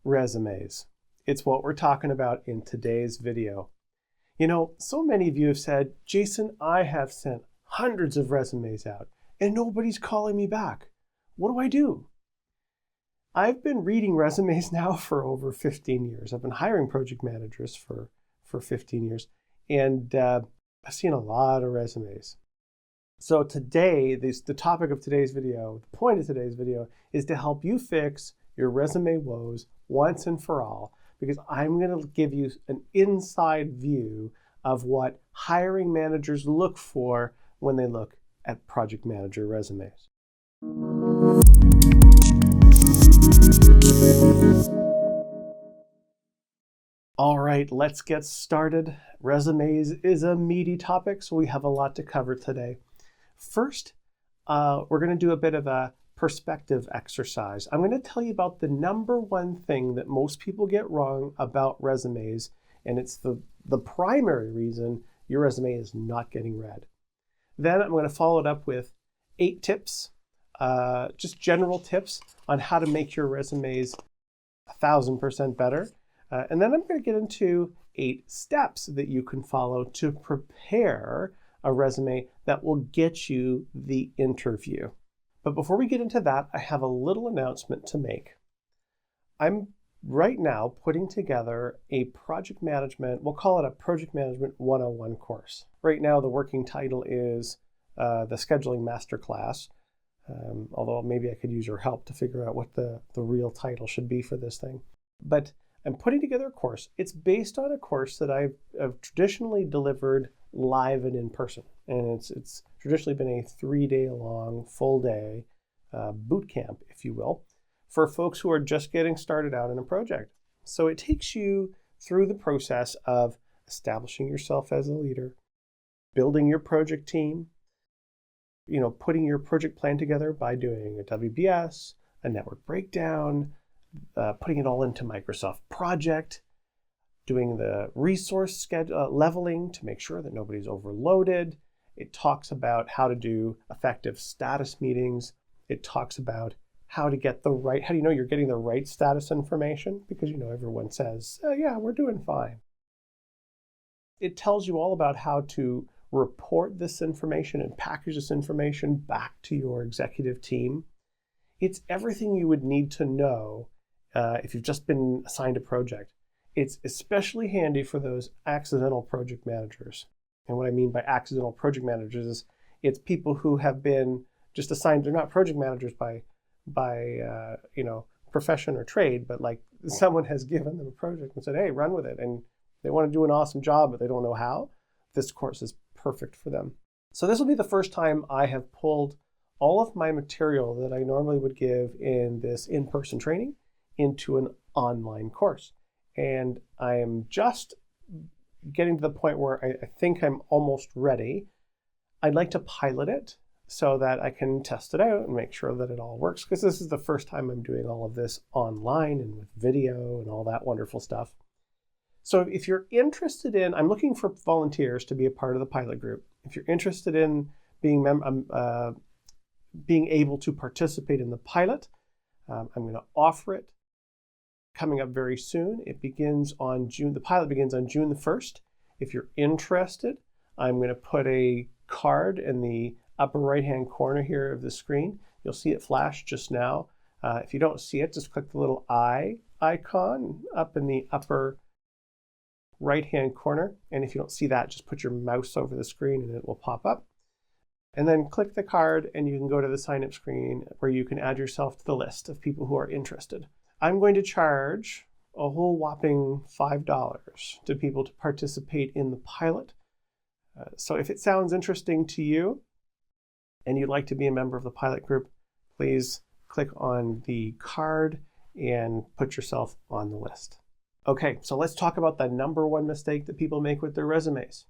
Resumes. It's what we're talking about in today's video. You know, so many of you have said, Jason, I have sent hundreds of resumes out and nobody's calling me back. What do I do? I've been reading resumes now for over 15 years. I've been hiring project managers for 15 years, and I've seen a lot of resumes. So today, the topic of today's video, the point of today's video, is to help you fix your resume woes once and for all, because I'm going to give you an inside view of what hiring managers look for when they look at project manager resumes. All right, let's get started. Resumes is a meaty topic, so we have a lot to cover today. First, we're going to do a bit of a perspective exercise. I'm going to tell you about the number one thing that most people get wrong about resumes, and it's the primary reason your resume is not getting read. Then I'm going to follow it up with 8 tips, just general tips on how to make your resumes 1,000% better. And then I'm going to get into 8 steps that you can follow to prepare a resume that will get you the interview. But before we get into that, I have a little announcement to make. I'm right now putting together a project management, we'll call it a Project Management 101 course. Right now, the working title is the Scheduling Masterclass, although maybe I could use your help to figure out what the real title should be for this thing. But I'm putting together a course. It's based on a course that I've traditionally delivered live and in person. And it's traditionally been a 3-day long, full day boot camp, if you will, for folks who are just getting started out in a project. So it takes you through the process of establishing yourself as a leader, building your project team, putting your project plan together by doing a WBS, a network breakdown, putting it all into Microsoft Project, doing the resource schedule, leveling to make sure that nobody's overloaded. It talks about how to do effective status meetings. It talks about how do you know you're getting the right status information? Because everyone says, oh, yeah, we're doing fine. It tells you all about how to report this information and package this information back to your executive team. It's everything you would need to know if you've just been assigned a project. It's especially handy for those accidental project managers. And what I mean by accidental project managers is it's people who have been just assigned, they're not project managers by profession or trade, but like someone has given them a project and said, hey, run with it. And they want to do an awesome job, but they don't know how. This course is perfect for them. So this will be the first time I have pulled all of my material that I normally would give in this in-person training into an online course. And I am just getting to the point where I think I'm almost ready. I'd like to pilot it so that I can test it out and make sure that it all works, because this is the first time I'm doing all of this online and with video and all that wonderful stuff. So if you're interested in, I'm looking for volunteers to be a part of the pilot group. If you're interested in being able to participate in the pilot, I'm going to offer it coming up very soon. The pilot begins on June the 1st. If you're interested, I'm going to put a card in the upper right-hand corner here of the screen. You'll see it flash just now. If you don't see it, just click the little eye icon up in the upper right-hand corner. And if you don't see that, just put your mouse over the screen and it will pop up. And then click the card and you can go to the sign-up screen where you can add yourself to the list of people who are interested. I'm going to charge a whole whopping $5 to people to participate in the pilot. So if it sounds interesting to you and you'd like to be a member of the pilot group, please click on the card and put yourself on the list. Okay, so let's talk about the number one mistake that people make with their resumes.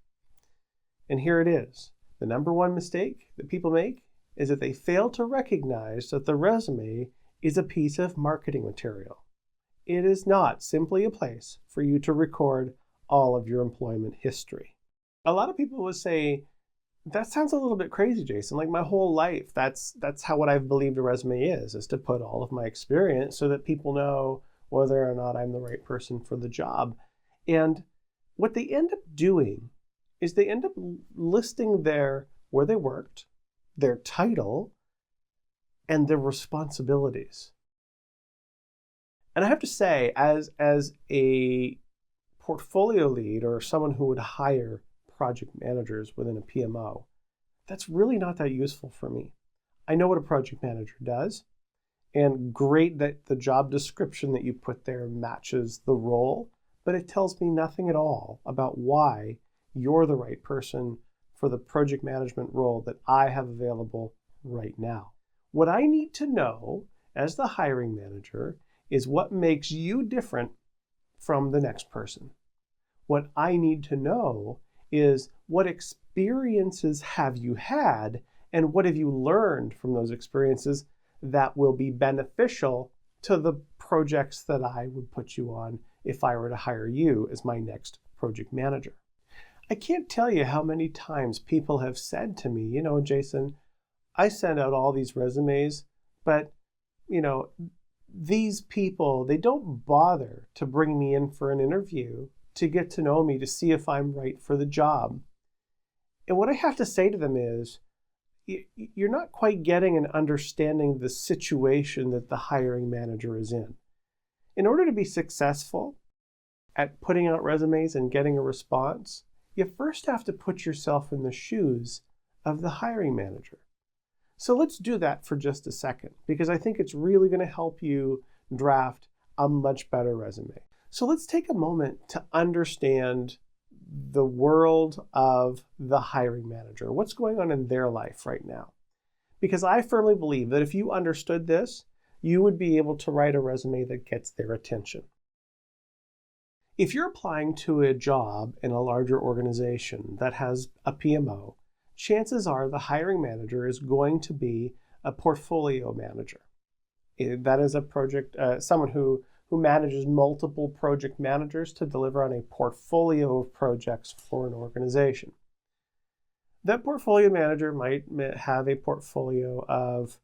And here it is. The number one mistake that people make is that they fail to recognize that the resume is a piece of marketing material. It is not simply a place for you to record all of your employment history. A lot of people would say, that sounds a little bit crazy, Jason. Like my whole life, that's how what I've believed a resume is to put all of my experience so that people know whether or not I'm the right person for the job. And what they end up doing is they end up listing where they worked, their title, and their responsibilities. And I have to say, as a portfolio lead or someone who would hire project managers within a PMO, that's really not that useful for me. I know what a project manager does, and great that the job description that you put there matches the role, but it tells me nothing at all about why you're the right person for the project management role that I have available right now. What I need to know as the hiring manager is what makes you different from the next person. What I need to know is what experiences have you had and what have you learned from those experiences that will be beneficial to the projects that I would put you on if I were to hire you as my next project manager. I can't tell you how many times people have said to me, Jason, I send out all these resumes, but, these people, they don't bother to bring me in for an interview to get to know me, to see if I'm right for the job. And what I have to say to them is, you're not quite getting and understanding the situation that the hiring manager is in. In order to be successful at putting out resumes and getting a response, you first have to put yourself in the shoes of the hiring manager. So let's do that for just a second, because I think it's really going to help you draft a much better resume. So let's take a moment to understand the world of the hiring manager. What's going on in their life right now? Because I firmly believe that if you understood this, you would be able to write a resume that gets their attention. If you're applying to a job in a larger organization that has a PMO, chances are the hiring manager is going to be a portfolio manager. That is a project, someone who manages multiple project managers to deliver on a portfolio of projects for an organization. That portfolio manager might have a portfolio of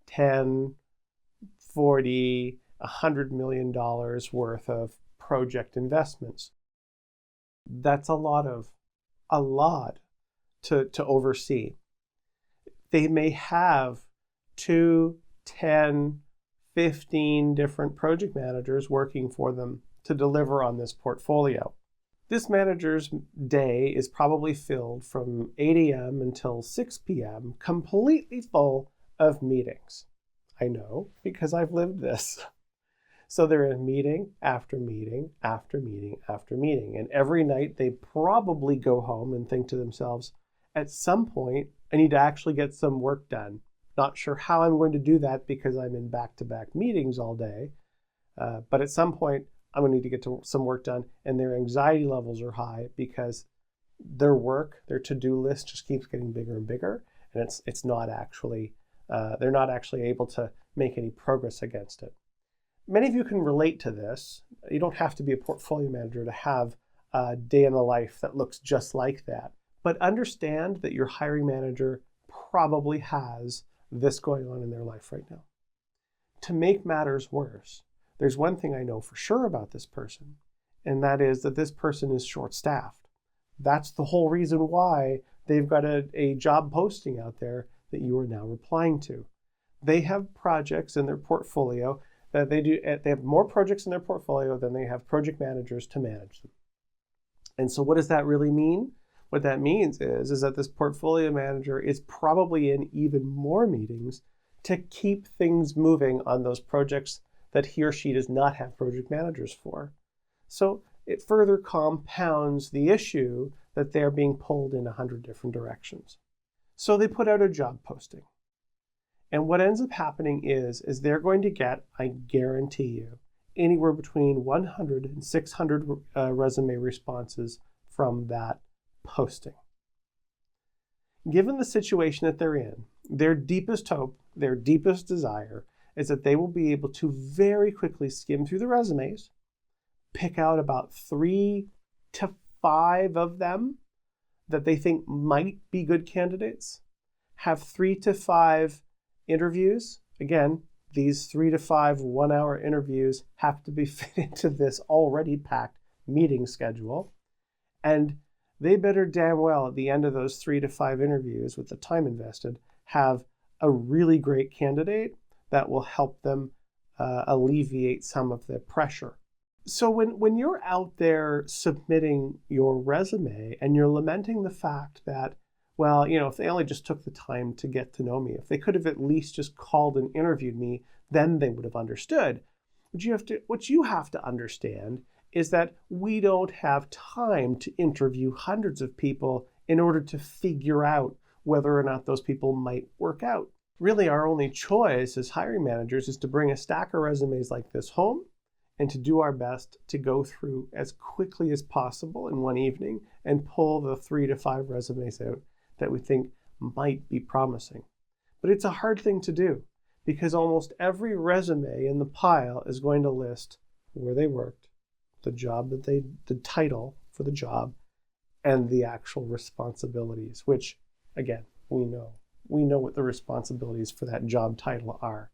10, 40, $100 million worth of project investments. That's a lot to oversee. They may have 2, 10, 15 different project managers working for them to deliver on this portfolio. This manager's day is probably filled from 8 a.m. until 6 p.m., completely full of meetings. I know, because I've lived this. So they're in meeting after meeting after meeting after meeting. And every night they probably go home and think to themselves, at some point, I need to actually get some work done. Not sure how I'm going to do that because I'm in back-to-back meetings all day. But at some point, I'm going to need to get some work done. And their anxiety levels are high because their work, their to-do list just keeps getting bigger and bigger. And it's not actually, they're not actually able to make any progress against it. Many of you can relate to this. You don't have to be a portfolio manager to have a day in the life that looks just like that. But understand that your hiring manager probably has this going on in their life right now. To make matters worse, there's one thing I know for sure about this person, and that is that this person is short-staffed. That's the whole reason why they've got a job posting out there that you are now replying to. They have projects in their portfolio that they have more projects in their portfolio than they have project managers to manage them. And so what does that really mean? What that means is that this portfolio manager is probably in even more meetings to keep things moving on those projects that he or she does not have project managers for. So it further compounds the issue that they're being pulled in 100 different directions. So they put out a job posting. And what ends up happening is they're going to get, I guarantee you, anywhere between 100 and 600 resume responses from that posting. Given the situation that they're in, their deepest hope, their deepest desire is that they will be able to very quickly skim through the resumes, pick out about 3 to 5 of them that they think might be good candidates, have 3 to 5 interviews, again, These 3 to 5 one-hour interviews have to be fit into this already packed meeting schedule. And they better damn well at the end of those 3 to 5 interviews with the time invested have a really great candidate that will help them alleviate some of the pressure. So when you're out there submitting your resume and you're lamenting the fact that, well, if they only just took the time to get to know me, if they could have at least just called and interviewed me, then they would have understood. What you have to understand is that we don't have time to interview hundreds of people in order to figure out whether or not those people might work out. Really, our only choice as hiring managers is to bring a stack of resumes like this home and to do our best to go through as quickly as possible in one evening and pull the 3 to 5 resumes out that we think might be promising. But it's a hard thing to do because almost every resume in the pile is going to list where they worked, the title for the job, and the actual responsibilities, which, again, we know what the responsibilities for that job title are.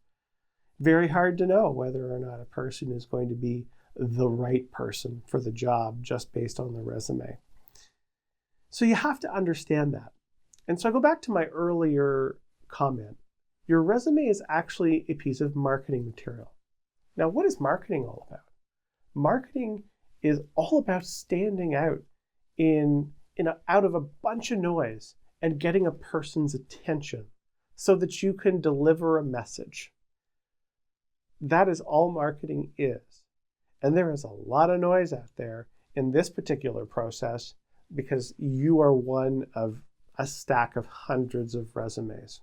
Very hard to know whether or not a person is going to be the right person for the job just based on the resume. So you have to understand that. And so I go back to my earlier comment. Your resume is actually a piece of marketing material. Now, what is marketing all about? Marketing is all about standing out out of a bunch of noise and getting a person's attention so that you can deliver a message. That is all marketing is. And there is a lot of noise out there in this particular process because you are one of a stack of hundreds of resumes.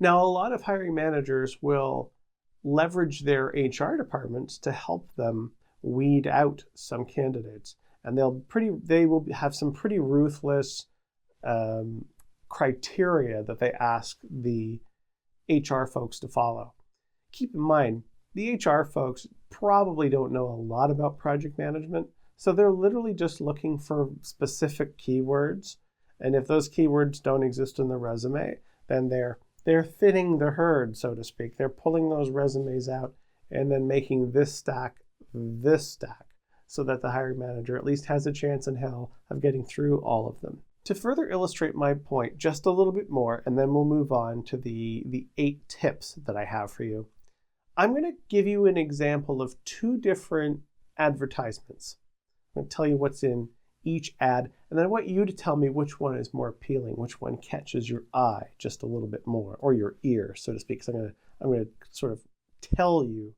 Now, a lot of hiring managers will leverage their HR departments to help them weed out some candidates. And they will have some pretty ruthless criteria that they ask the HR folks to follow. Keep in mind, the HR folks probably don't know a lot about project management, so they're literally just looking for specific keywords. And if those keywords don't exist in the resume, then they're thinning the herd, so to speak. They're pulling those resumes out and then making this stack, so that the hiring manager at least has a chance in hell of getting through all of them. To further illustrate my point just a little bit more, and then we'll move on to the 8 tips that I have for you. I'm going to give you an example of 2 different advertisements. I'm going to tell you what's in each ad, and then I want you to tell me which one is more appealing, which one catches your eye just a little bit more, or your ear, so to speak. So I'm going to sort of tell you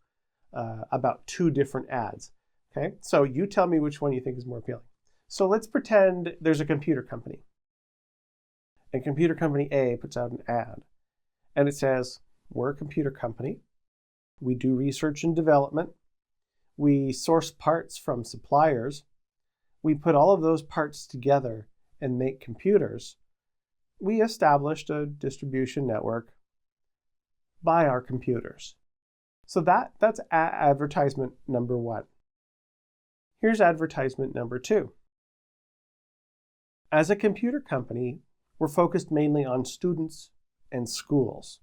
about 2 different ads. Okay, so you tell me which one you think is more appealing. So let's pretend there's a computer company, and computer company A puts out an ad, and it says, "We're a computer company. We do research and development. We source parts from suppliers. We put all of those parts together and make computers. We established a distribution network. Buy our computers." So that's advertisement number 1. Here's advertisement number 2. As a computer company, we're focused mainly on students and schools.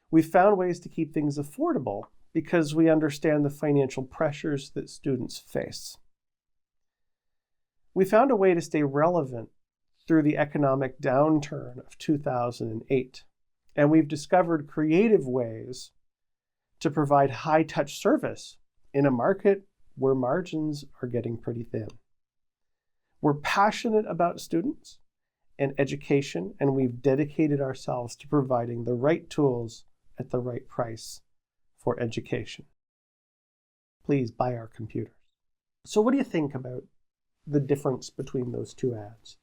We've found ways to keep things affordable because we understand the financial pressures that students face. We found a way to stay relevant through the economic downturn of 2008, and we've discovered creative ways to provide high-touch service in a market where margins are getting pretty thin. We're passionate about students and education, and we've dedicated ourselves to providing the right tools at the right price for education. Please buy our computers. So what do you think about the difference between those 2 ads?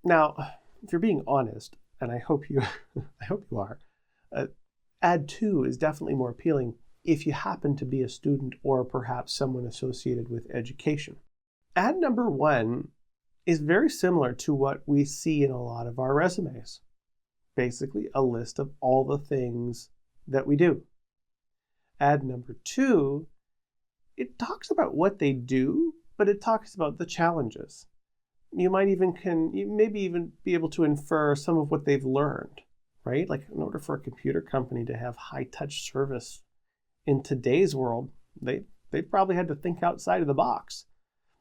Now, if you're being honest, and I hope you are, ad 2 is definitely more appealing if you happen to be a student or perhaps someone associated with education. Ad number 1 is very similar to what we see in a lot of our resumes. Basically, a list of all the things that we do. Ad number 2, it talks about what they do, but it talks about the challenges. You maybe even be able to infer some of what they've learned right? Like in order for a computer company to have high touch service in today's world, they probably had to think outside of the box.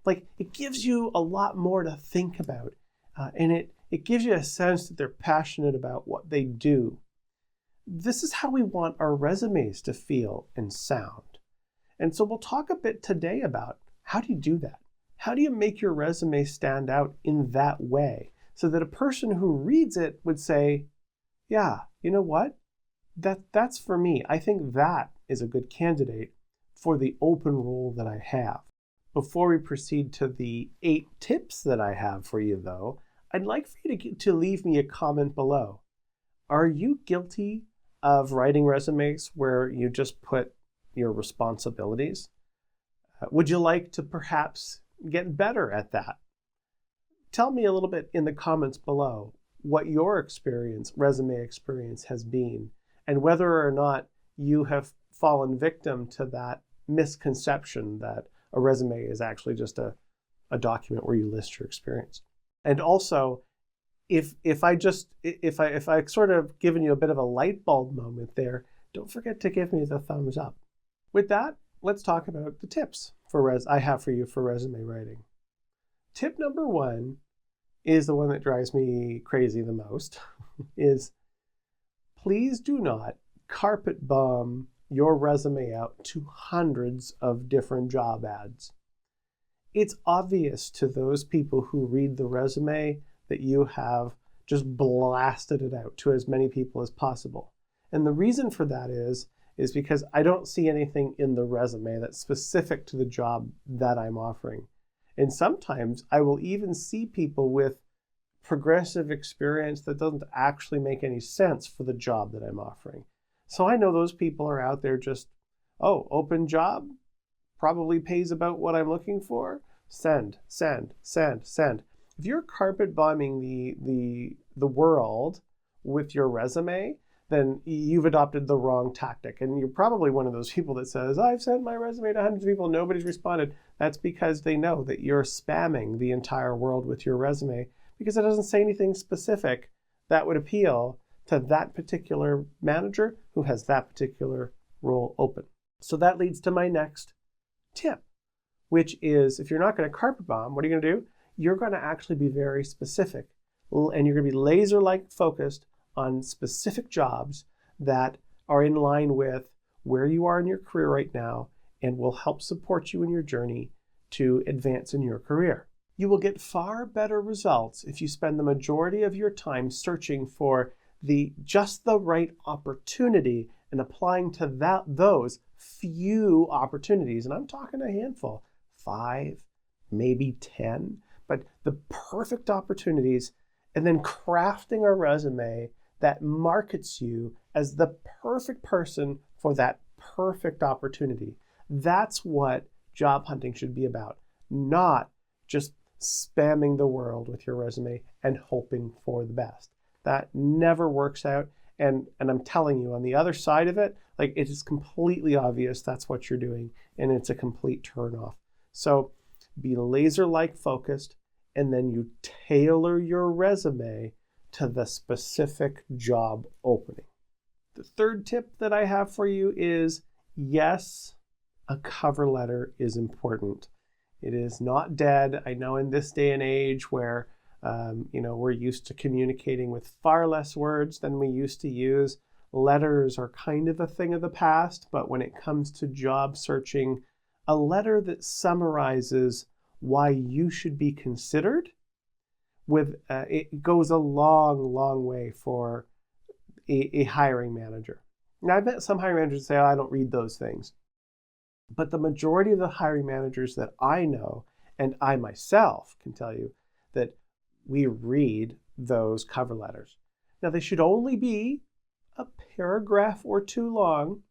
Like it gives you a lot more to think about. And it gives you a sense that they're passionate about what they do. This is how we want our resumes to feel and sound. And so we'll talk a bit today about how do you do that? How do you make your resume stand out in that way so that a person who reads it would say, yeah, you know what? That's for me. I think that is a good candidate for the open role that I have. Before we proceed to the 8 tips that I have for you, though, I'd like for you to leave me a comment below. Are you guilty of writing resumes where you just put your responsibilities? Would you like to perhaps get better at that? Tell me a little bit in the comments below what your resume experience has been, and whether or not you have fallen victim to that misconception that a resume is actually just a document where you list your experience. And also, if I sort of given you a bit of a light bulb moment there, don't forget to give me the thumbs up. With that, let's talk about the tips I have for you for resume writing. Tip number 1 is the one that drives me crazy the most, is please do not carpet bomb your resume out to hundreds of different job ads. It's obvious to those people who read the resume that you have just blasted it out to as many people as possible. And the reason for that is because I don't see anything in the resume that's specific to the job that I'm offering. And sometimes I will even see people with progressive experience that doesn't actually make any sense for the job that I'm offering. So I know those people are out there just, oh, open job, probably pays about what I'm looking for. Send, send, send, send. If you're carpet bombing the world with your resume, then you've adopted the wrong tactic. And you're probably one of those people that says, I've sent my resume to hundreds of people, nobody's responded. That's because they know that you're spamming the entire world with your resume because it doesn't say anything specific that would appeal to that particular manager who has that particular role open. So that leads to my next tip, which is if you're not going to carpet bomb, what are you going to do? You're going to actually be very specific, and you're going to be laser-like focused on specific jobs that are in line with where you are in your career right now and will help support you in your journey to advance in your career. You will get far better results if you spend the majority of your time searching for just the right opportunity and applying to those few opportunities. And I'm talking a handful, 5, maybe 10, but the perfect opportunities, and then crafting a resume that markets you as the perfect person for that perfect opportunity. That's what job hunting should be about, not just spamming the world with your resume and hoping for the best. That never works out. And I'm telling you, on the other side of it, like it is completely obvious that's what you're doing, and it's a complete turnoff. So be laser-like focused, and then you tailor your resume to the specific job opening. The third tip that I have for you is, yes, a cover letter is important. It is not dead. I know in this day and age where we're used to communicating with far less words than we used to use. Letters are kind of a thing of the past, but when it comes to job searching, a letter that summarizes why you should be considered it goes a long, long way for a hiring manager. Now, I've met some hiring managers say, I don't read those things. But the majority of the hiring managers that I know, and I myself can tell you, that we read those cover letters. Now, they should only be a paragraph or 2 long.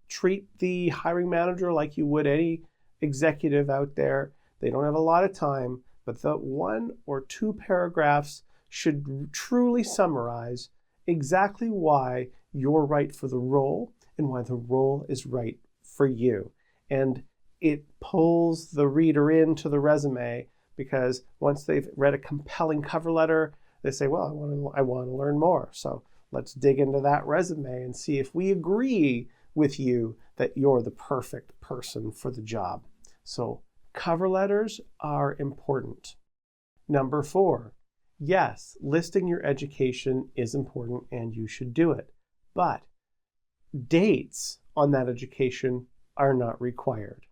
Treat the hiring manager like you would any executive out there. They don't have a lot of time, but the 1 or 2 paragraphs should truly summarize exactly why you're right for the role and why the role is right for you. And it pulls the reader into the resume, because once they've read a compelling cover letter, they say, well, I want to learn more. So let's dig into that resume and see if we agree with you that you're the perfect person for the job. So cover letters are important. Number 4, yes, listing your education is important and you should do it, but dates on that education are not required.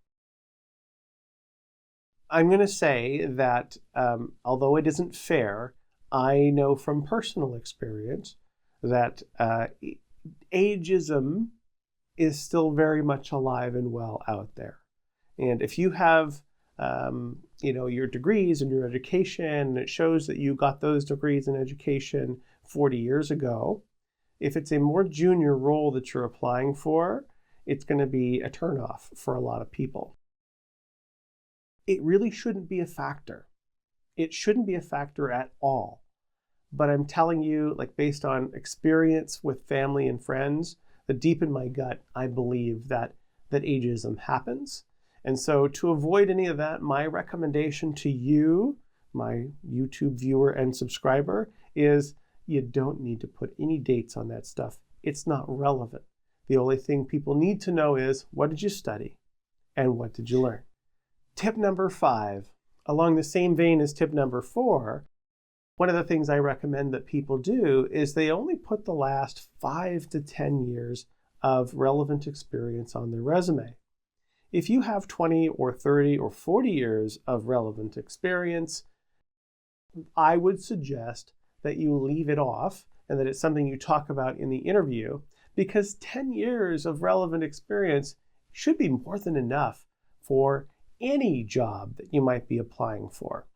I'm going to say that although it isn't fair, I know from personal experience that ageism is still very much alive and well out there. And if you have your degrees and your education, and it shows that you got those degrees in education 40 years ago, if it's a more junior role that you're applying for, it's going to be a turnoff for a lot of people. It really shouldn't be a factor. It shouldn't be a factor at all. But I'm telling you, like based on experience with family and friends, that deep in my gut, I believe that ageism happens. And so to avoid any of that, my recommendation to you, my YouTube viewer and subscriber, is you don't need to put any dates on that stuff. It's not relevant. The only thing people need to know is, what did you study and what did you learn? Tip number 5, along the same vein as tip number 4, one of the things I recommend that people do is they only put the last 5 to 10 years of relevant experience on their resume. If you have 20 or 30 or 40 years of relevant experience, I would suggest that you leave it off and that it's something you talk about in the interview, because 10 years of relevant experience should be more than enough for any job that you might be applying for.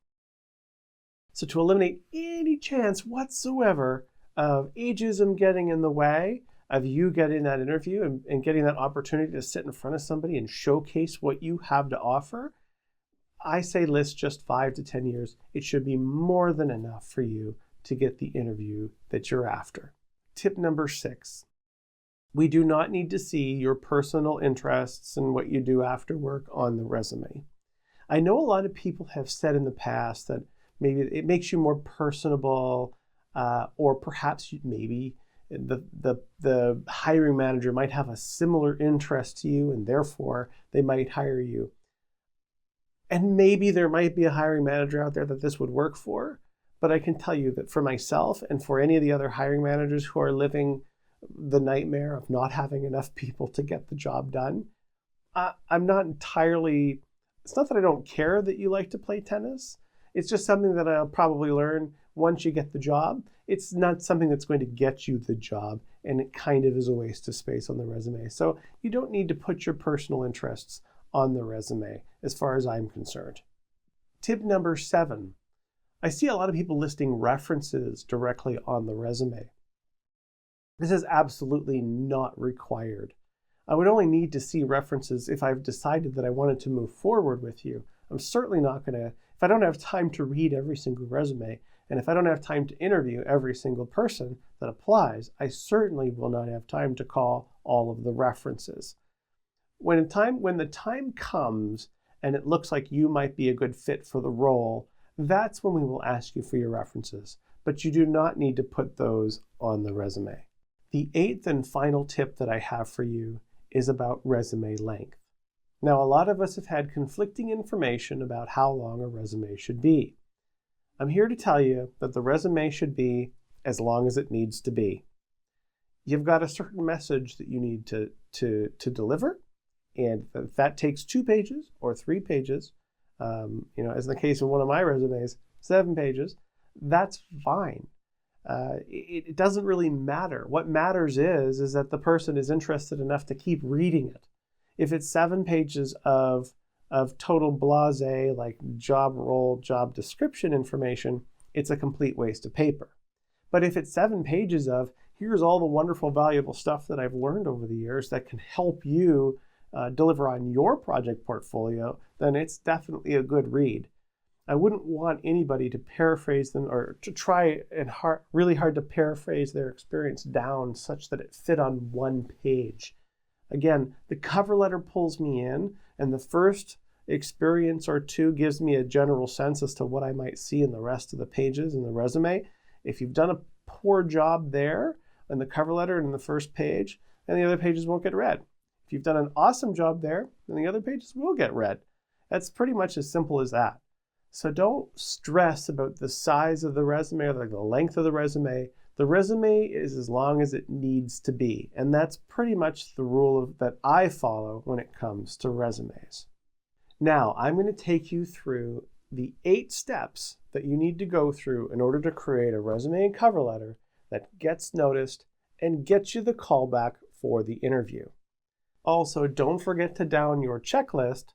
So to eliminate any chance whatsoever of ageism getting in the way of you getting that interview and getting that opportunity to sit in front of somebody and showcase what you have to offer, I say list just 5 to 10 years. It should be more than enough for you to get the interview that you're after. Tip number 6, we do not need to see your personal interests and what you do after work on the resume. I know a lot of people have said in the past that maybe it makes you more personable, or perhaps maybe the hiring manager might have a similar interest to you and therefore they might hire you. And maybe there might be a hiring manager out there that this would work for, but I can tell you that for myself and for any of the other hiring managers who are living the nightmare of not having enough people to get the job done, I'm not entirely, it's not that I don't care that you like to play tennis. It's just something that I'll probably learn once you get the job. It's not something that's going to get you the job, and it kind of is a waste of space on the resume. So you don't need to put your personal interests on the resume, as far as I'm concerned. Tip number 7, I see a lot of people listing references directly on the resume. This is absolutely not required. I would only need to see references if I've decided that I wanted to move forward with you. I'm certainly not going to, if I don't have time to read every single resume, and if I don't have time to interview every single person that applies, I certainly will not have time to call all of the references. When the time comes and it looks like you might be a good fit for the role, that's when we will ask you for your references. But you do not need to put those on the resume. The 8th and final tip that I have for you is about resume length. Now, a lot of us have had conflicting information about how long a resume should be. I'm here to tell you that the resume should be as long as it needs to be. You've got a certain message that you need to deliver, and if that takes 2 pages or 3 pages, as in the case of one of my resumes, 7 pages, that's fine. It doesn't really matter. What matters is that the person is interested enough to keep reading it. If it's 7 pages of total blasé, like job role, job description information, it's a complete waste of paper. But if it's 7 pages of, here's all the wonderful, valuable stuff that I've learned over the years that can help you deliver on your project portfolio, then it's definitely a good read. I wouldn't want anybody to paraphrase them or to try and really hard to paraphrase their experience down such that it fit on 1 page. Again, the cover letter pulls me in, and the first experience or 2 gives me a general sense as to what I might see in the rest of the pages in the resume. If you've done a poor job there, in the cover letter and in the first page, and the other pages won't get read. If you've done an awesome job there, then the other pages will get read. That's pretty much as simple as that. So don't stress about the size of the resume or the length of the resume. The resume is as long as it needs to be, and that's pretty much the rule that I follow when it comes to resumes. Now, I'm going to take you through the 8 steps that you need to go through in order to create a resume and cover letter that gets noticed and gets you the callback for the interview. Also, don't forget to download your checklist,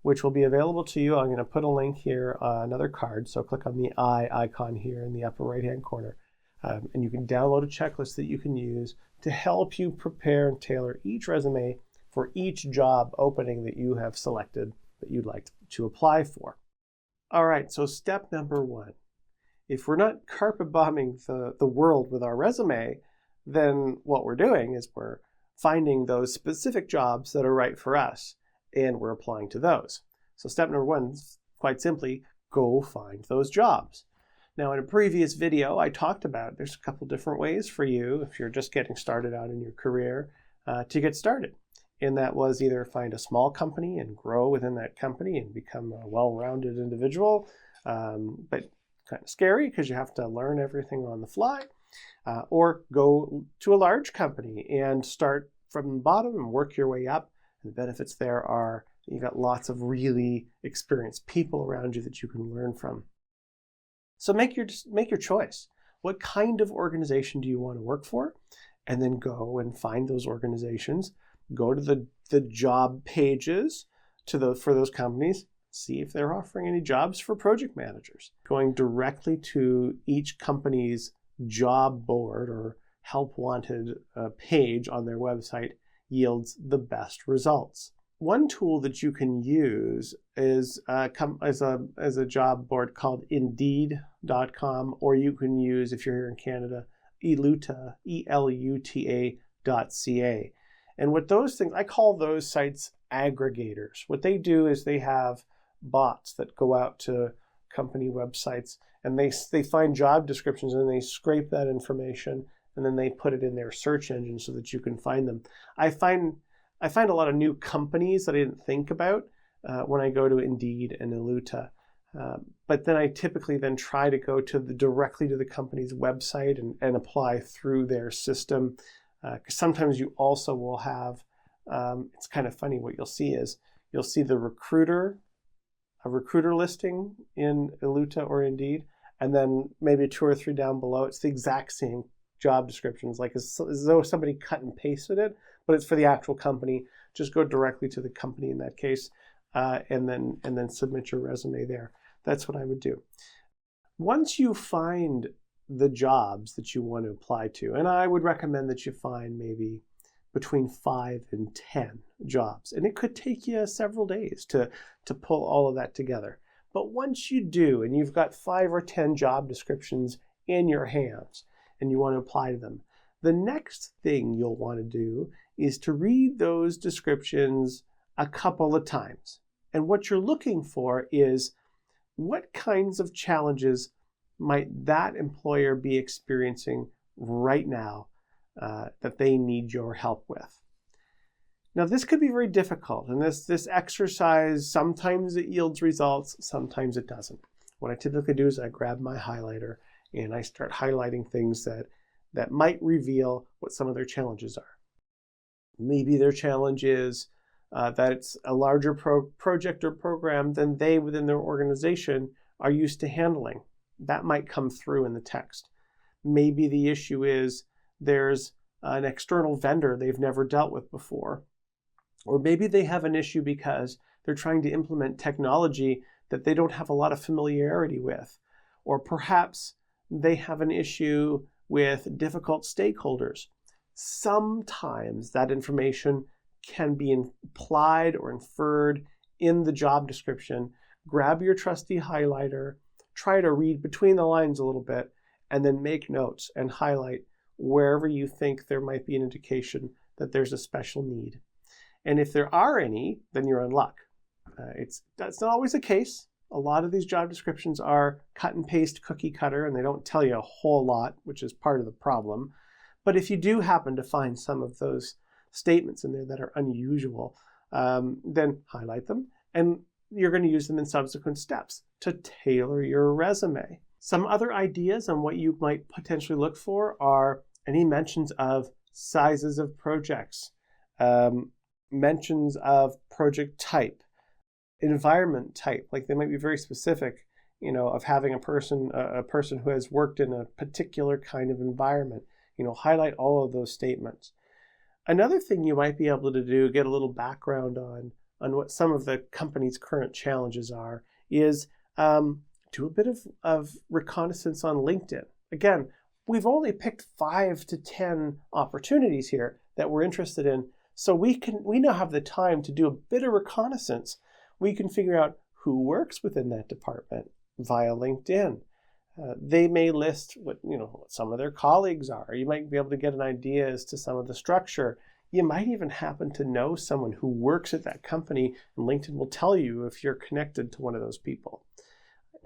which will be available to you. I'm going to put a link here on another card, so click on the eye icon here in the upper right-hand corner, and you can download a checklist that you can use to help you prepare and tailor each resume for each job opening that you have selected that you'd like to apply for. All right, so step number 1. If we're not carpet bombing the world with our resume, then what we're doing is we're finding those specific jobs that are right for us, and we're applying to those. So step number 1 is quite simply, go find those jobs. Now, in a previous video, I talked about there's a couple different ways for you, if you're just getting started out in your career, to get started. And that was either find a small company and grow within that company and become a well-rounded individual, but kind of scary because you have to learn everything on the fly, or go to a large company and start from the bottom and work your way up. And the benefits there are you got lots of really experienced people around you that you can learn from. So make your choice. What kind of organization do you want to work for? And then go and find those organizations. Go to the job pages for those companies. See if they're offering any jobs for project managers. Going directly to each company's job board or help wanted page on their website yields the best results. One tool that you can use is as a job board called Indeed.com, or you can use, if you're here in Canada, Eluta, ELUTA.ca. And what those things, I call those sites aggregators. What they do is they have bots that go out to company websites and they find job descriptions and they scrape that information and then they put it in their search engine so that you can find them. I find a lot of new companies that I didn't think about when I go to Indeed and Eluta. But then I typically then try to go directly to the company's website and apply through their system. Because sometimes you also will have, it's kind of funny, what you'll see is you'll see a recruiter listing in Eluta or Indeed, and then maybe 2 or 3 down below, it's the exact same job descriptions, like as though somebody cut and pasted it, but it's for the actual company. Just go directly to the company in that case, and then submit your resume there. That's what I would do. Once you find the jobs that you want to apply to, and I would recommend that you find maybe between 5 and 10 jobs, and it could take you several days to pull all of that together. But once you do, and you've got 5 or 10 job descriptions in your hands, and you want to apply to them, the next thing you'll want to do is to read those descriptions a couple of times. And what you're looking for is what kinds of challenges might that employer be experiencing right now that they need your help with. Now, this could be very difficult, and this exercise, sometimes it yields results, sometimes it doesn't. What I typically do is I grab my highlighter and I start highlighting things that might reveal what some of their challenges are. Maybe their challenge is that it's a larger project or program than they within their organization are used to handling. That might come through in the text. Maybe the issue is there's an external vendor they've never dealt with before. Or maybe they have an issue because they're trying to implement technology that they don't have a lot of familiarity with. Or perhaps they have an issue with difficult stakeholders. Sometimes that information can be implied or inferred in the job description. Grab your trusty highlighter, try to read between the lines a little bit, and then make notes and highlight wherever you think there might be an indication that there's a special need. And if there are any, then you're in luck. That's not always the case. A lot of these job descriptions are cut and paste cookie cutter, and they don't tell you a whole lot, which is part of the problem. But if you do happen to find some of those statements in there that are unusual, then highlight them, and you're going to use them in subsequent steps to tailor your resume. Some other ideas on what you might potentially look for are any mentions of sizes of projects, mentions of project type, environment type. Like they might be very specific, of having a person who has worked in a particular kind of environment. Highlight all of those statements. Another thing you might be able to do, get a little background on what some of the company's current challenges are, is do a bit of reconnaissance on LinkedIn. Again, we've only picked 5 to 10 opportunities here that we're interested in, so we now have the time to do a bit of reconnaissance. We can figure out who works within that department via LinkedIn. They may list what some of their colleagues are. You might be able to get an idea as to some of the structure. You might even happen to know someone who works at that company, and LinkedIn will tell you if you're connected to one of those people.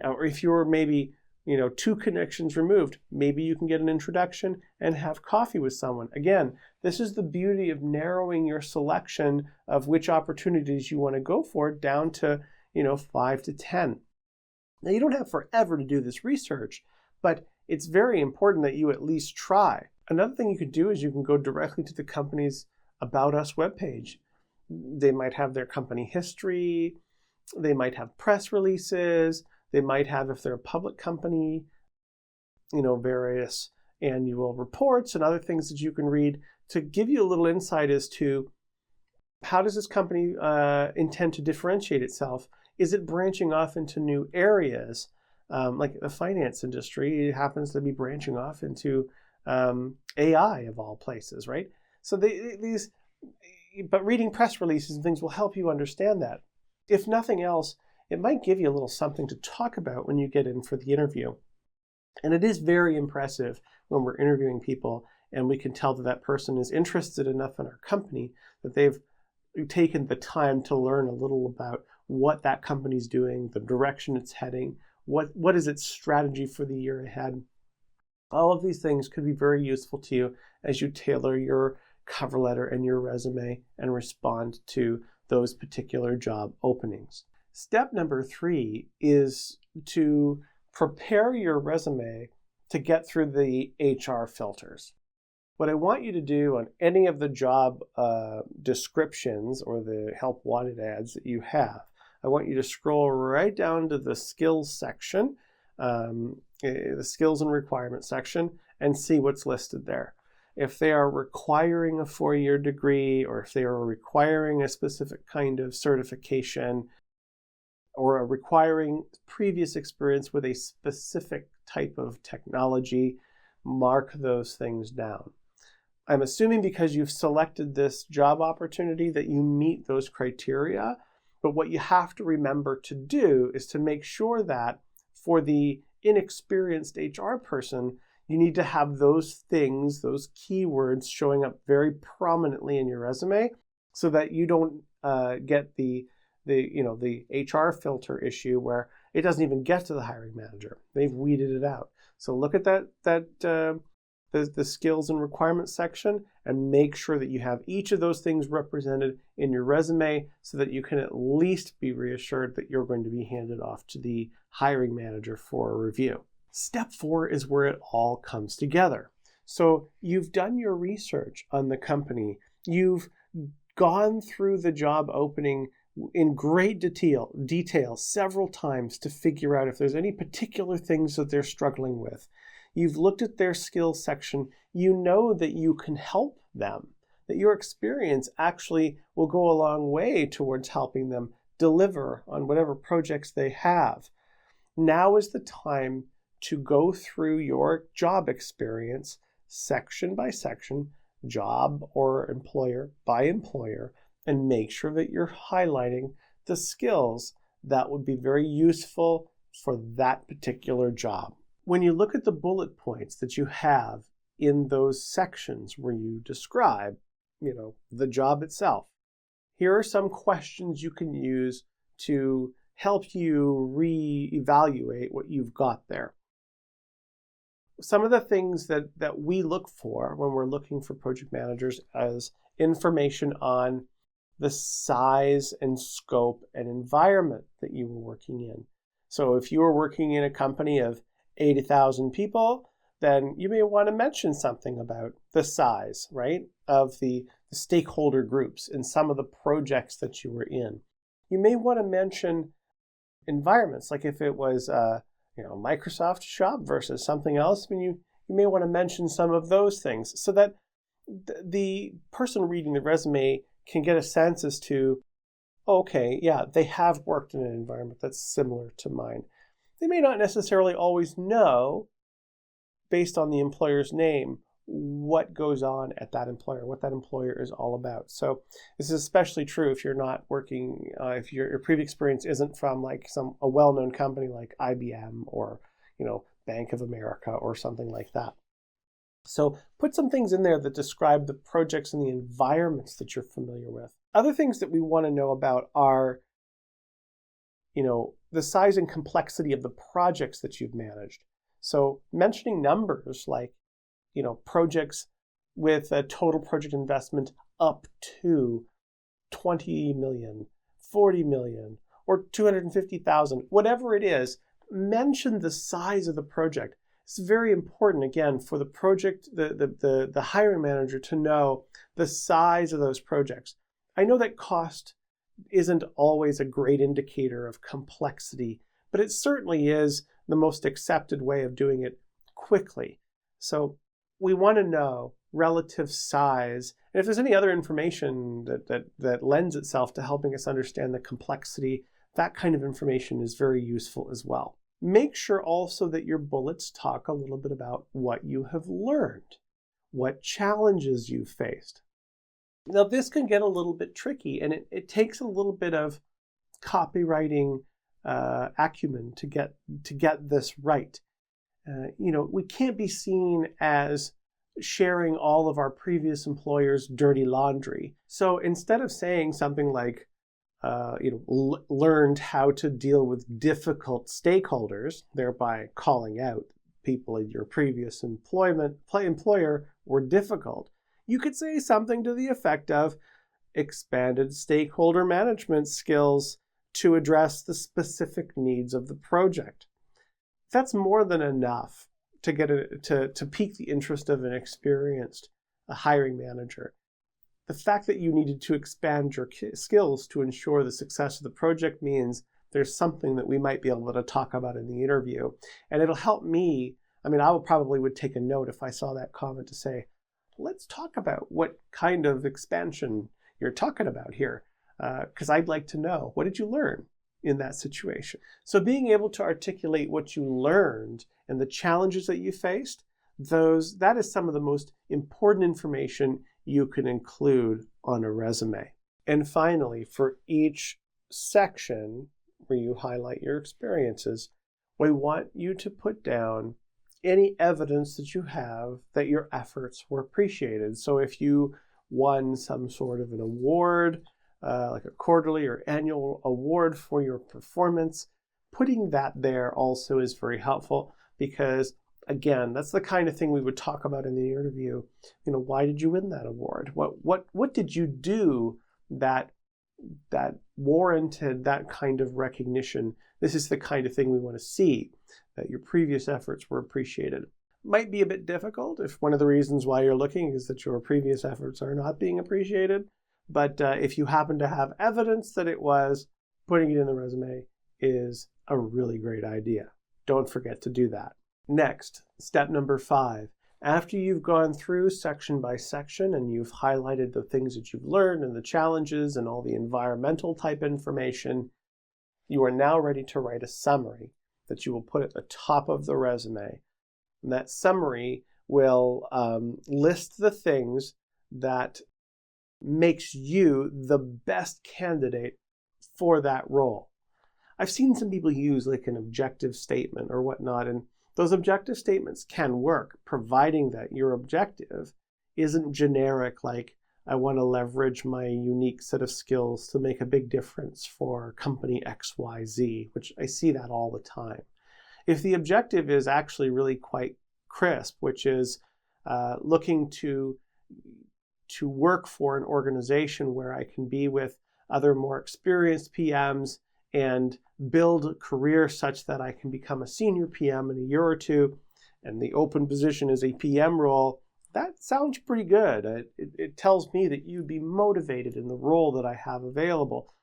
Or if you're maybe 2 connections removed, maybe you can get an introduction and have coffee with someone. Again, this is the beauty of narrowing your selection of which opportunities you want to go for down to 5 to 10. Now, you don't have forever to do this research, but it's very important that you at least try. Another thing you could do is you can go directly to the company's About Us webpage. They might have their company history, they might have press releases, they might have, if they're a public company, various annual reports and other things that you can read to give you a little insight as to how does this company intend to differentiate itself. Is it branching off into new areas? Like the finance industry happens to be branching off into AI of all places, right? So but reading press releases and things will help you understand that. If nothing else, it might give you a little something to talk about when you get in for the interview. And it is very impressive when we're interviewing people and we can tell that that person is interested enough in our company that they've taken the time to learn a little about what that company's doing, the direction it's heading, what is its strategy for the year ahead. All of these things could be very useful to you as you tailor your cover letter and your resume and respond to those particular job openings. Step number 3 is to prepare your resume to get through the HR filters. What I want you to do on any of the job descriptions or the help wanted ads that you have, I want you to scroll right down to the skills section, the skills and requirements section, and see what's listed there. If they are requiring a 4-year degree, or if they are requiring a specific kind of certification, or are requiring previous experience with a specific type of technology, mark those things down. I'm assuming because you've selected this job opportunity that you meet those criteria, but what you have to remember to do is to make sure that for the inexperienced HR person, you need to have those things, those keywords showing up very prominently in your resume so that you don't get the HR filter issue where it doesn't even get to the hiring manager. They've weeded it out. So look at the skills and requirements section and make sure that you have each of those things represented in your resume so that you can at least be reassured that you're going to be handed off to the hiring manager for a review. Step 4 is where it all comes together. So you've done your research on the company. You've gone through the job opening in great detail several times to figure out if there's any particular things that they're struggling with. You've looked at their skills section. You know that you can help them, that your experience actually will go a long way towards helping them deliver on whatever projects they have. Now is the time to go through your job experience section by section, job or employer by employer, and make sure that you're highlighting the skills that would be very useful for that particular job. When you look at the bullet points that you have in those sections where you describe, the job itself, here are some questions you can use to help you reevaluate what you've got there. some of the things that we look for when we're looking for project managers is information on the size and scope and environment that you were working in. So if you were working in a company of 80,000 people, then you may want to mention something about the size, right, of the stakeholder groups in some of the projects that you were in. You may want to mention environments, like if it was Microsoft shop versus something else. I mean, you may want to mention some of those things so that the person reading the resume can get a sense as to, okay, yeah, they have worked in an environment that's similar to mine. They may not necessarily always know, based on the employer's name, what goes on at that employer, what that employer is all about. So this is especially true if you're not working, if your previous experience isn't from like a well-known company like IBM or Bank of America or something like that. So put some things in there that describe the projects and the environments that you're familiar with. Other things that we want to know about are, the size and complexity of the projects that you've managed. So mentioning numbers like, projects with a total project investment up to 20 million, 40 million, or 250,000, whatever it is, mention the size of the project. It's very important, again, for the project, the hiring manager to know the size of those projects. I know that cost isn't always a great indicator of complexity, but it certainly is the most accepted way of doing it quickly. So we want to know relative size, and if there's any other information that lends itself to helping us understand the complexity, that kind of information is very useful as well. Make sure also that your bullets talk a little bit about what you have learned, what challenges you faced. Now, this can get a little bit tricky, and it takes a little bit of copywriting acumen to get this right. We can't be seen as sharing all of our previous employers' dirty laundry. So instead of saying something like, learned how to deal with difficult stakeholders, thereby calling out people in your previous employer were difficult, you could say something to the effect of expanded stakeholder management skills to address the specific needs of the project. That's more than enough to get to pique the interest of an experienced hiring manager. The fact that you needed to expand your skills to ensure the success of the project means there's something that we might be able to talk about in the interview. And it'll help me. I probably would take a note if I saw that comment to say, let's talk about what kind of expansion you're talking about here, because I'd like to know, what did you learn in that situation? So being able to articulate what you learned and the challenges that you faced, that is some of the most important information you can include on a resume. And finally, for each section where you highlight your experiences, we want you to put down any evidence that you have that your efforts were appreciated. So if you won some sort of an award, like a quarterly or annual award for your performance, putting that there also is very helpful because, again, that's the kind of thing we would talk about in the interview. Why did you win that award? What did you do that warranted that kind of recognition? This is the kind of thing we want to see, that your previous efforts were appreciated. Might be a bit difficult if one of the reasons why you're looking is that your previous efforts are not being appreciated. But if you happen to have evidence that it was, putting it in the resume is a really great idea. Don't forget to do that. Next, step number 5. After you've gone through section by section and you've highlighted the things that you've learned and the challenges and all the environmental type information, you are now ready to write a summary that you will put at the top of the resume. And that summary will list the things that makes you the best candidate for that role. I've seen some people use like an objective statement or whatnot, and those objective statements can work, providing that your objective isn't generic, like, I want to leverage my unique set of skills to make a big difference for company XYZ, which I see that all the time. If the objective is actually really quite crisp, which is looking to work for an organization where I can be with other more experienced PMs and build a career such that I can become a senior PM in a year or two, and the open position is a PM role. That sounds pretty good. It tells me that you'd be motivated in the role that I have available.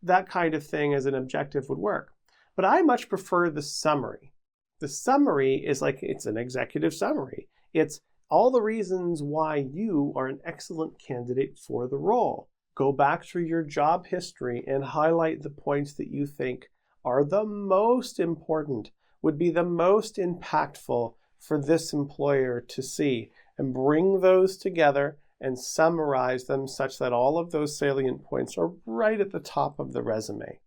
That kind of thing as an objective would work. But I much prefer the summary. The summary is like, it's an executive summary. It's all the reasons why you are an excellent candidate for the role. Go back through your job history and highlight the points that you think are the most important, would be the most impactful for this employer to see, and bring those together and summarize them such that all of those salient points are right at the top of the resume.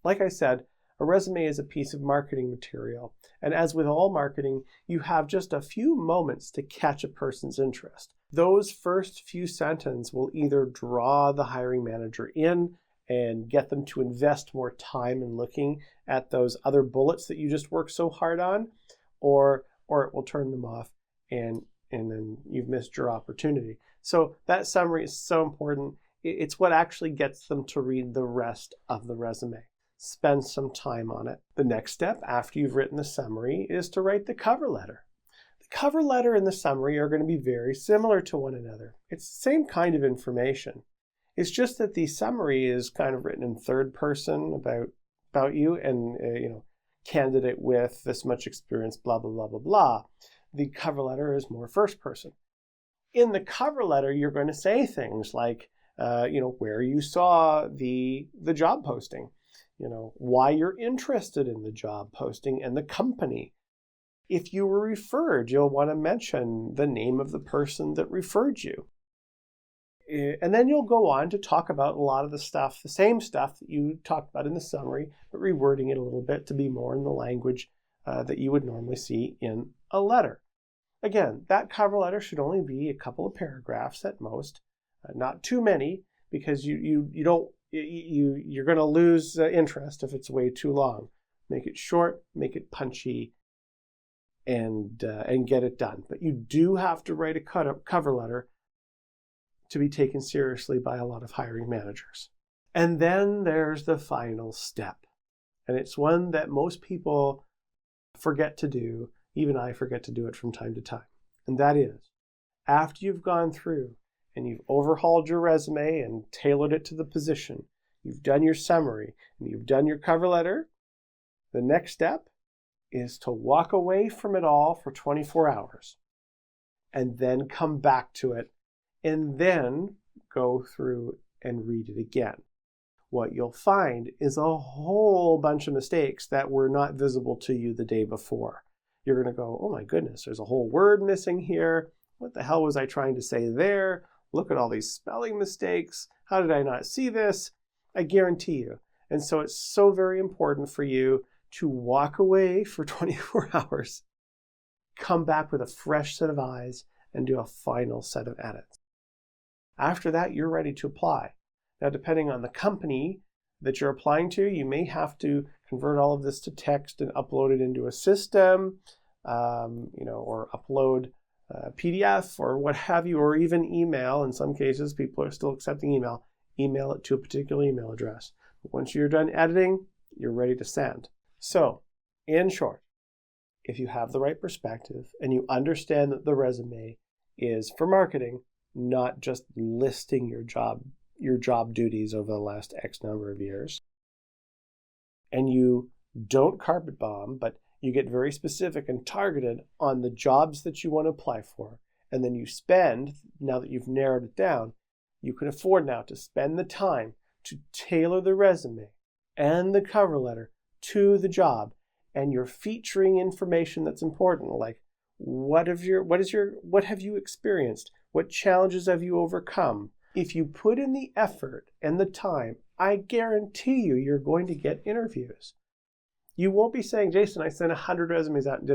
Like I said, a resume is a piece of marketing material, and as with all marketing, you have just a few moments to catch a person's interest. Those first few sentences will either draw the hiring manager in and get them to invest more time in looking at those other bullets that you just worked so hard on, or it will turn them off and then you've missed your opportunity. So that summary is so important. It's what actually gets them to read the rest of the resume. Spend some time on it. The next step after you've written the summary is to write the cover letter. The cover letter and the summary are going to be very similar to one another. It's the same kind of information. It's just that the summary is kind of written in third person about you and, candidate with this much experience, blah, blah, blah, blah, blah. The cover letter is more first person. In the cover letter, you're going to say things like, where you saw the job posting, why you're interested in the job posting and the company. If you were referred, you'll want to mention the name of the person that referred you. And then you'll go on to talk about a lot of the stuff, the same stuff that you talked about in the summary, but rewording it a little bit to be more in the language that you would normally see in a letter. Again, that cover letter should only be a couple of paragraphs at most, not too many, because you're going to lose interest if it's way too long. Make it short, make it punchy, and get it done. But you do have to write a cover letter to be taken seriously by a lot of hiring managers. And then there's the final step. And it's one that most people forget to do. Even I forget to do it from time to time. And that is, after you've gone through and you've overhauled your resume and tailored it to the position, you've done your summary, and you've done your cover letter, the next step is to walk away from it all for 24 hours and then come back to it and then go through and read it again. What you'll find is a whole bunch of mistakes that were not visible to you the day before. You're going to go, oh my goodness, there's a whole word missing here. What the hell was I trying to say there? Look at all these spelling mistakes. How did I not see this? I guarantee you. And so it's so very important for you to walk away for 24 hours, come back with a fresh set of eyes, and do a final set of edits. After that, you're ready to apply. Now, depending on the company that you're applying to, you may have to convert all of this to text and upload it into a system, or upload a PDF or what have you, or even email. In some cases, people are still accepting email. Email it to a particular email address. Once you're done editing, you're ready to send. So, in short, if you have the right perspective and you understand that the resume is for marketing, not just listing your job duties over the last X number of years, and you don't carpet bomb, but you get very specific and targeted on the jobs that you want to apply for, and then you spend, now that you've narrowed it down, you can afford now to spend the time to tailor the resume and the cover letter to the job, and you're featuring information that's important, like what have you experienced? What challenges have you overcome? If you put in the effort and the time, I guarantee you're going to get interviews. You won't be saying, Jason, I sent 100 resumes out and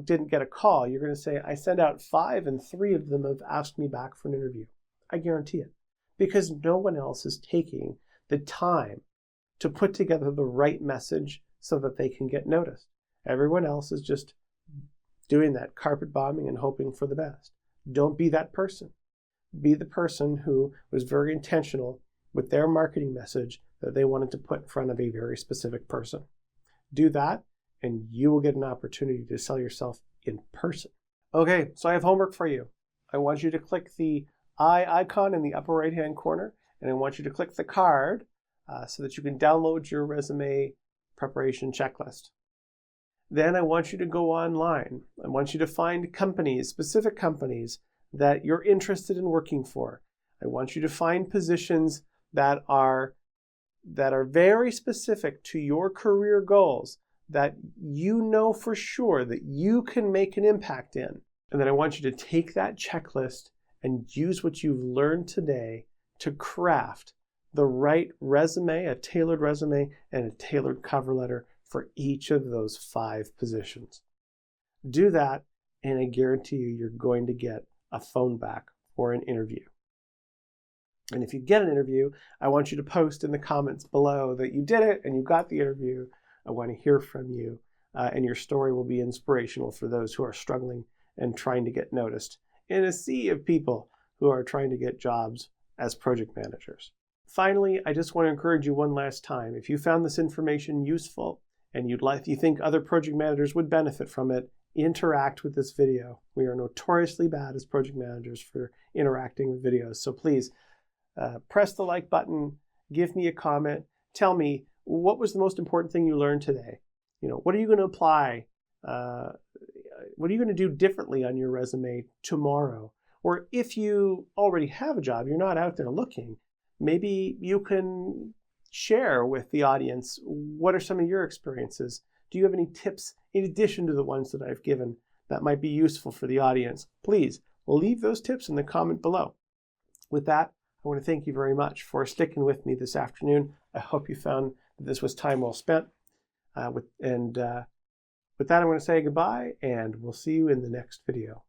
didn't get a call. You're going to say, I sent out 5 and 3 of them have asked me back for an interview. I guarantee it. Because no one else is taking the time to put together the right message so that they can get noticed. Everyone else is just doing that carpet bombing and hoping for the best. Don't be that person. Be the person who was very intentional with their marketing message that they wanted to put in front of a very specific person. Do that, and you will get an opportunity to sell yourself in person. Okay, so I have homework for you. I want you to click the eye icon in the upper right-hand corner, and I want you to click the card so that you can download your resume preparation checklist. Then I want you to go online. I want you to find companies, specific companies that you're interested in working for. I want you to find positions that are very specific to your career goals, that you know for sure that you can make an impact in. And then I want you to take that checklist and use what you've learned today to craft the right resume, a tailored resume, and a tailored cover letter for each of those 5 positions. Do that, and I guarantee you're going to get a phone back or an interview. And if you get an interview, I want you to post in the comments below that you did it and you got the interview. I want to hear from you, and your story will be inspirational for those who are struggling and trying to get noticed in a sea of people who are trying to get jobs as project managers. Finally, I just want to encourage you one last time. If you found this information useful and you think other project managers would benefit from it, interact with this video. We are notoriously bad as project managers for interacting with videos. So please press the like button, give me a comment, tell me what was the most important thing you learned today. What are you going to apply? What are you going to do differently on your resume tomorrow? Or if you already have a job, you're not out there looking, maybe you can share with the audience what are some of your experiences. Do you have any tips in addition to the ones that I've given that might be useful for the audience? Please leave those tips in the comment below. With that, I want to thank you very much for sticking with me this afternoon. I hope you found that this was time well spent. With that, I'm going to say goodbye, and we'll see you in the next video.